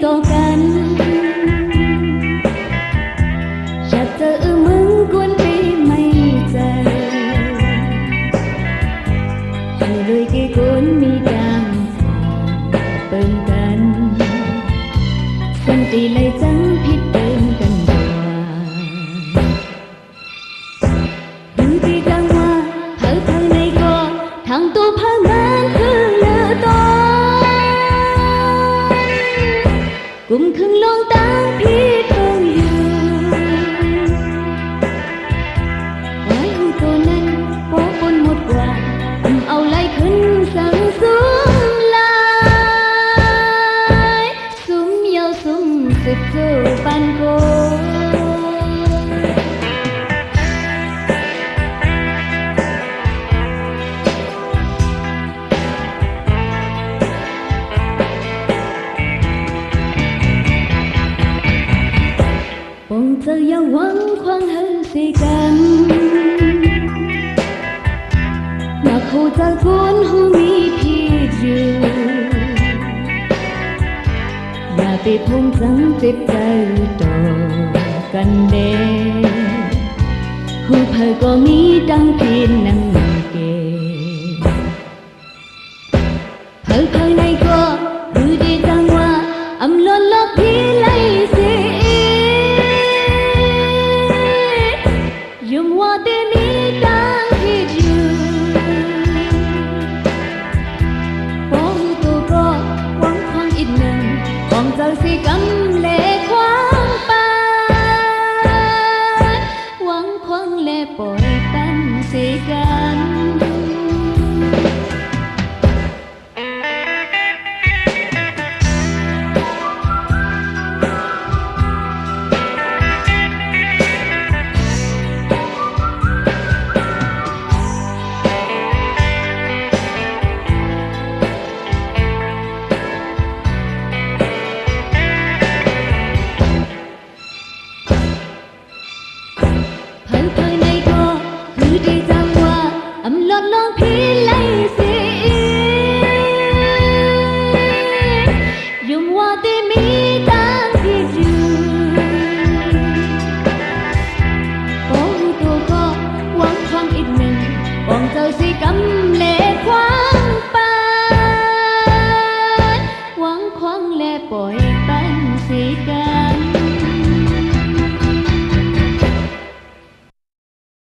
ต่อกันอยากเจอมึงกวนปีไม่เจอให้เลยกี่คนมีดังเปิ่งกันคนตีเลยจังผิดเติมกันว่าถึงที่จังว่าเธอในก็ทางตัวพามันคือเลือตอกลุ่มครึ่งลงตั้งพี่เธออยู่ไว้หูตัวนั้นโป๊ปนหมดกว่าเอาไล่ขึ้นสังสุมลายสุมเยาสุมสุดสู้ปันโกปงเจออย่าหวังควางหันสิกันนักหูจากคนหูมีพี่อยู่อย่าไปพุ่งจังเจ็บใจต่อกันเด้หูเผยก็มีดังพี่นั่งเกเผยในก็ดูดีจังว่าอำลอนลอกพี่ไล่เสียยุ่มว่าเดมีดังที่อยู่พอหูตัวก็หวังควางอีกหนึ่งหวังเจอสิกำเล่ควางไปหวังควางเล่ปล่อยปันสิกันเผยในก็คือดีจังว่าอำลดลองพี่ไล่สิยุ่มว่าที่มีดังที่อยู่โอ้ตัวก็หวังควางอีกหนึ่งปองเจ้าสิกำเล่ควางไปหวังควางเล่ปล่อยปันสิกัน